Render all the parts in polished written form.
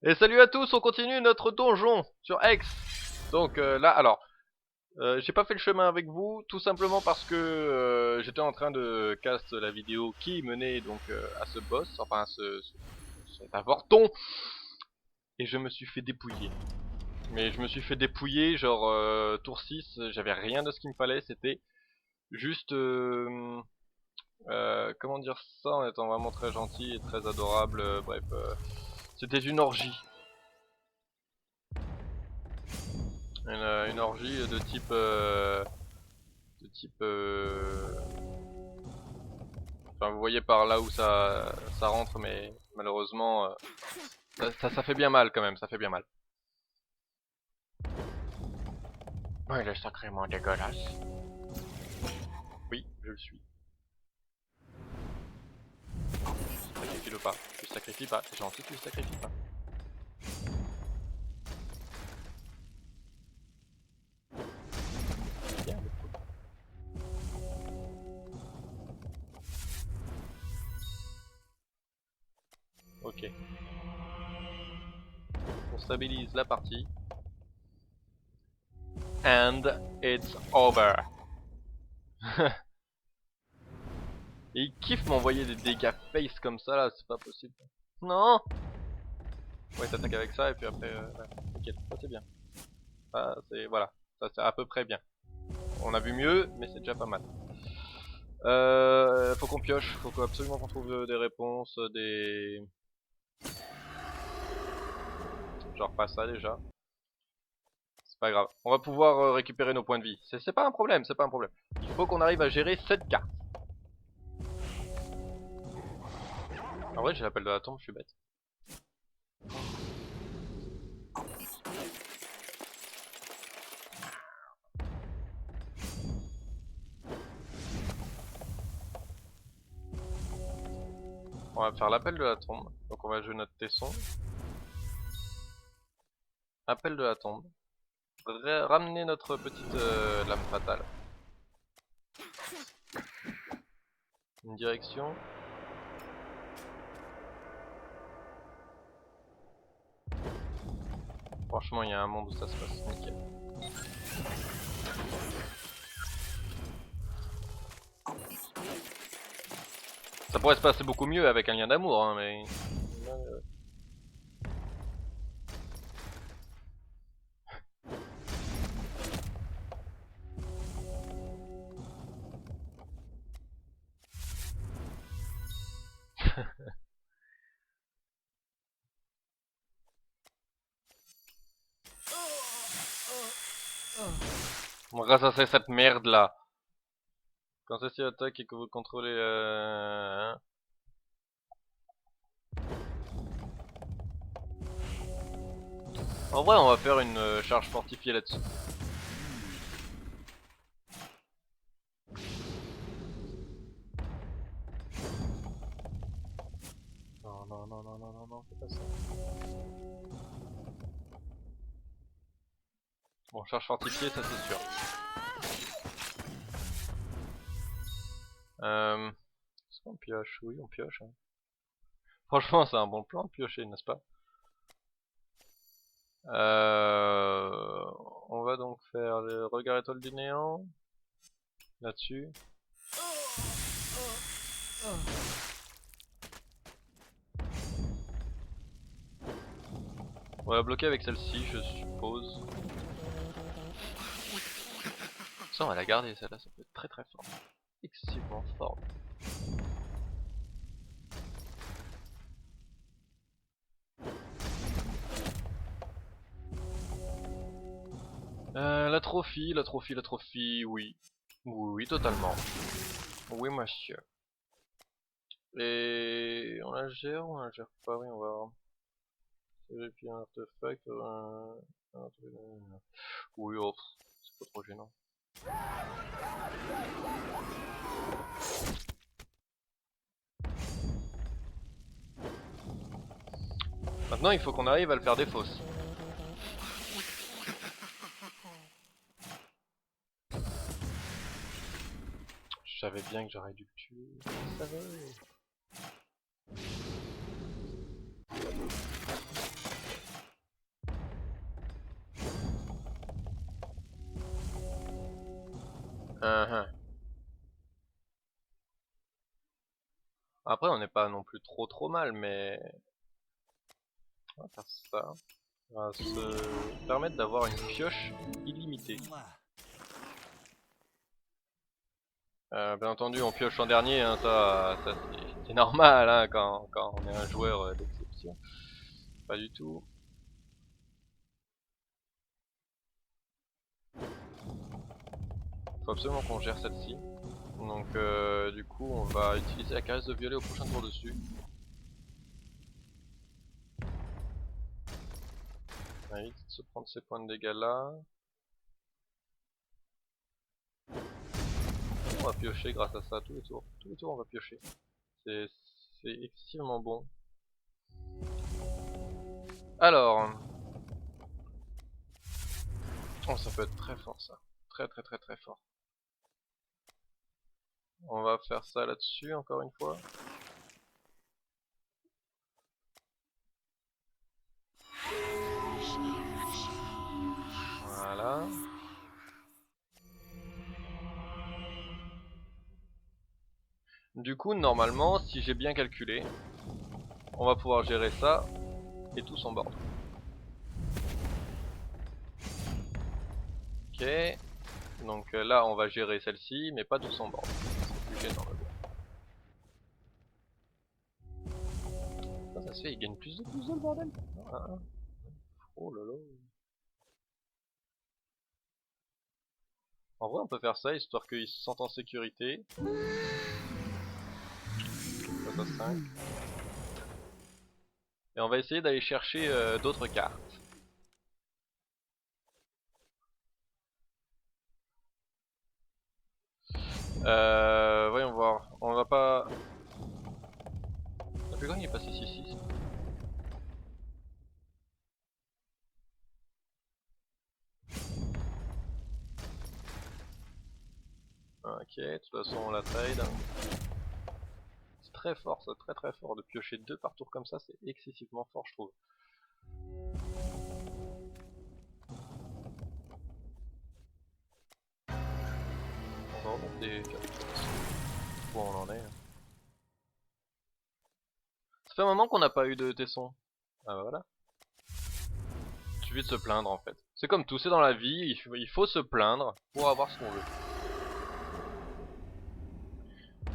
Et salut à tous, on continue notre donjon sur X. Donc là, alors, j'ai pas fait le chemin avec vous, tout simplement parce que j'étais en train de cast la vidéo qui menait donc à ce boss, enfin à cet avorton, et je me suis fait dépouiller. Mais je me suis fait dépouiller, genre tour 6, j'avais rien de ce qu'il me fallait, c'était juste, comment dire ça en étant vraiment très gentil et très adorable, bref, c'était une orgie. Une orgie de type enfin vous voyez par là où ça rentre, mais malheureusement ça fait bien mal quand même, ça fait bien mal. Ouais, il est sacrément dégueulasse. Oui, je le suis. Sacrifie-le pas, tu le sacrifies pas, c'est gentil, tu le sacrifies pas. Bien, le coup. Ok. On stabilise la partie. And it's over. Et il kiffe m'envoyer des dégâts face comme ça là, c'est pas possible. Non. Ouais, t'attaques avec ça et puis après, ouais, t'inquiète, ça c'est bien. Ça c'est, voilà, ça c'est à peu près bien. On a vu mieux, mais c'est déjà pas mal. Faut qu'on pioche, faut absolument qu'on trouve des réponses, des... Genre pas ça déjà. C'est pas grave. On va pouvoir récupérer nos points de vie. C'est pas un problème, c'est pas un problème. Il faut qu'on arrive à gérer cette carte. En vrai, j'ai l'appel de la tombe, je suis bête. On va faire l'appel de la tombe. Donc on va jouer notre tesson. Appel de la tombe. Ramener notre petite lame fatale. Une direction. Franchement, il y a un monde où ça se passe nickel. Ça pourrait se passer beaucoup mieux avec un lien d'amour, hein, mais... On va rassasier cette merde là. Quand ceci attaque et que vous contrôlez... hein. En vrai, on va faire une charge fortifiée là-dessus. Non, non, non, non, non, non, non, c'est pas ça. Bon, charge fortifiée, ça c'est sûr. Est-ce qu'on pioche? Oui, on pioche. Hein. Franchement, c'est un bon plan de piocher, n'est-ce pas? On va donc faire le regard étoile du néant. Là-dessus. On va la bloquer avec celle-ci, je suppose. Ça, on va la garder, celle-là, ça peut être très très fort. Excessivement fort. La trophie, oui. Oui, oui, totalement. Oui, monsieur. Et on la gère ou on la gère pas? Oui, on va voir. Vérifier un artefact. Oui, oh, c'est pas trop gênant. Maintenant, il faut qu'on arrive à le faire des fausses. Je savais bien que j'aurais dû le tuer. Je savais. Uh-huh. Après, on n'est pas non plus trop mal, mais on va faire ça. On va se permettre d'avoir une pioche illimitée. Bien entendu, on pioche en dernier, hein, ça c'est normal hein, quand on est un joueur d'exception. Pas du tout. Faut absolument qu'on gère celle-ci. Donc du coup, on va utiliser la caresse de violet au prochain tour dessus. On va éviter de se prendre ces points de dégâts là. On va piocher grâce à ça tous les tours. Tous les tours on va piocher. C'est excessivement bon. Alors, oh, ça peut être très fort ça. Très fort. On va faire ça là-dessus encore une fois. Voilà. Du coup, normalement, si j'ai bien calculé, on va pouvoir gérer ça et tout son bord. Ok. Donc là, on va gérer celle-ci, mais pas tout son bord. C'est plus gênant. Ça se fait, il gagne plus de puzzles, le bordel. Ah. Oh là là. En vrai, on peut faire ça, histoire qu'ils se sentent en sécurité. Ça, ça 5. Et on va essayer d'aller chercher d'autres cartes. Voyons voir. On va pas... Le plus grand il est passé 6-6. Ok, de toute façon on la trade. C'est très fort, ça, très fort. De piocher 2 par tour comme ça, c'est excessivement fort je trouve. On va remettre des cartes. Où on en est. Hein. Ça fait un moment qu'on n'a pas eu de tesson. Ah bah voilà. Il suffit de se plaindre en fait. C'est comme tout, c'est dans la vie, il faut se plaindre pour avoir ce qu'on veut.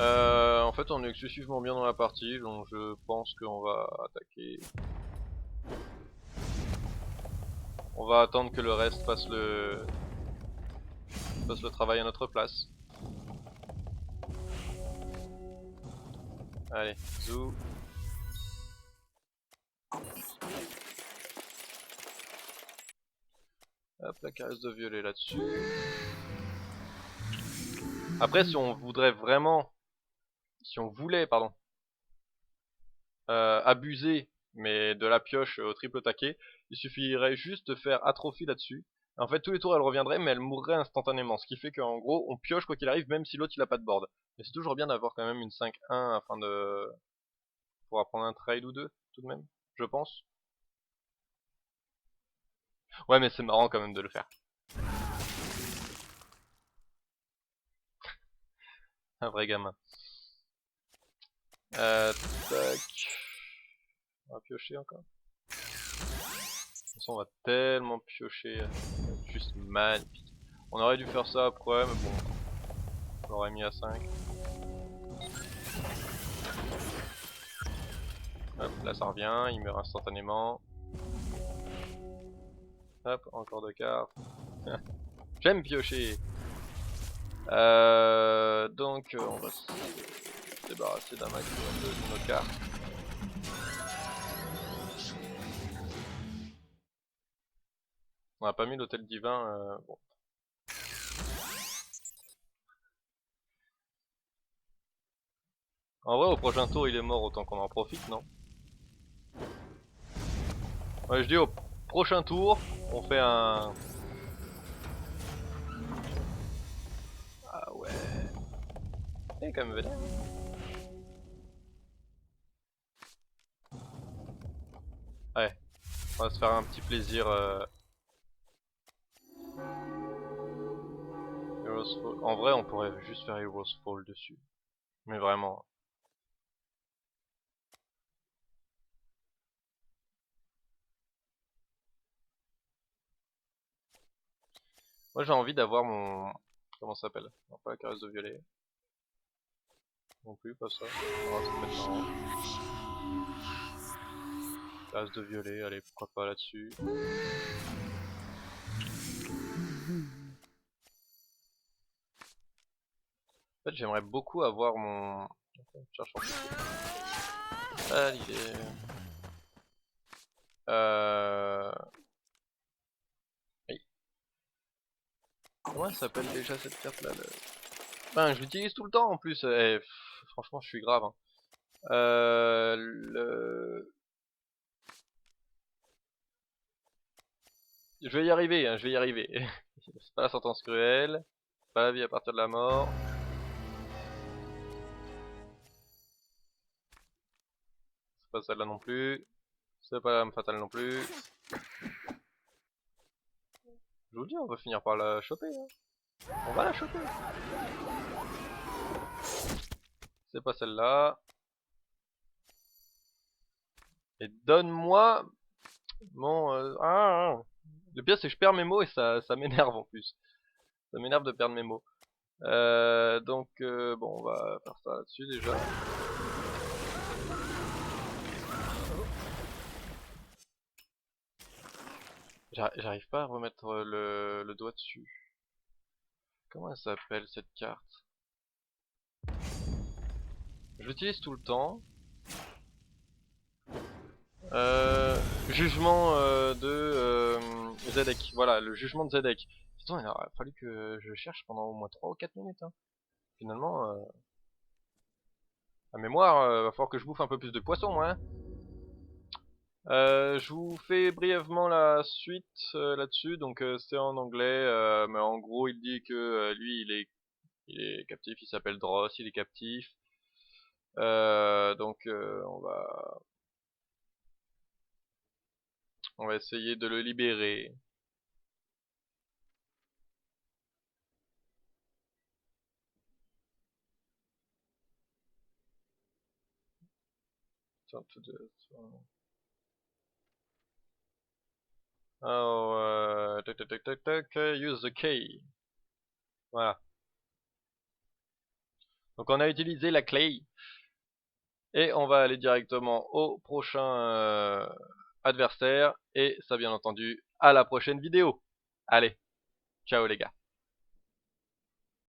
En fait on est excessivement bien dans la partie, donc je pense qu'on va attaquer. On va attendre que le reste fasse le travail à notre place. Allez, zou. Hop, la caresse de violet là-dessus. Après, si on voudrait vraiment... Si on voulait, pardon, abuser, mais de la pioche au triple taquet, il suffirait juste de faire atrophie là-dessus. En fait, tous les tours, elle reviendrait, mais elle mourrait instantanément. Ce qui fait qu'en gros, on pioche quoi qu'il arrive, même si l'autre il a pas de board. Mais c'est toujours bien d'avoir quand même une 5-1 afin de... pour prendre un trade ou deux, tout de même, je pense. Ouais, mais c'est marrant quand même de le faire. Un vrai gamin. Tac. On va piocher encore. De toute façon, on va tellement piocher. Juste magnifique. On aurait dû faire ça après, mais bon. On l'aurait mis à 5. Hop, là ça revient, il meurt instantanément. Hop, encore 2 cartes. J'aime piocher. Donc on va se débarrasser d'un maximum de nos cartes. On n'a pas mis l'hôtel divin. Bon. En vrai, au prochain tour, il est mort, autant qu'on en profite, non? Ouais, je dis au prochain tour, on fait un... Ah ouais. Il est quand même vénère. Ouais, on va se faire un petit plaisir. Heroes Fall. En vrai, on pourrait juste faire Heroes Fall dessus. Mais vraiment. Moi, j'ai envie d'avoir mon... Comment ça s'appelle? Non, pas la caresse de violet. Non plus, pas ça. Oh, ça peut être marrant. Caresse de violet, allez, pourquoi pas là-dessus. En fait, j'aimerais beaucoup avoir mon... Cherche en plus. Ah, il est... Oui. Comment elle s'appelle déjà cette carte là Enfin, je l'utilise tout le temps en plus. Franchement, je suis grave. Hein. Le... Je vais y arriver, hein, je vais y arriver. C'est pas la sentence cruelle. Pas la vie à partir de la mort. C'est pas celle-là non plus. C'est pas l'âme fatale non plus. Je vous dis, on va finir par la choper. Hein. On va la choper. C'est pas celle-là. Et donne-moi mon... Le pire c'est que je perds mes mots et ça m'énerve en plus. Ça m'énerve de perdre mes mots. Donc bon, on va faire ça là-dessus déjà. J'arrive pas à remettre le doigt dessus. Comment elle s'appelle cette carte? Je l'utilise tout le temps. Jugement de Zedek. Voilà, le jugement de Zedek. Putain, il aurait fallu que je cherche pendant au moins 3 ou 4 minutes. Hein. Finalement, la mémoire, va falloir que je bouffe un peu plus de poisson, moi. Hein. Je vous fais brièvement la suite là-dessus. Donc c'est en anglais, mais en gros il dit que lui il est captif, il s'appelle Dross, il est captif. Donc on va essayer de le libérer. Oh, tac tac tac tac tac, use the key. Voilà. Donc on a utilisé la clé. Et on va aller directement au prochain adversaire. Et ça bien entendu, à la prochaine vidéo. Allez, ciao les gars.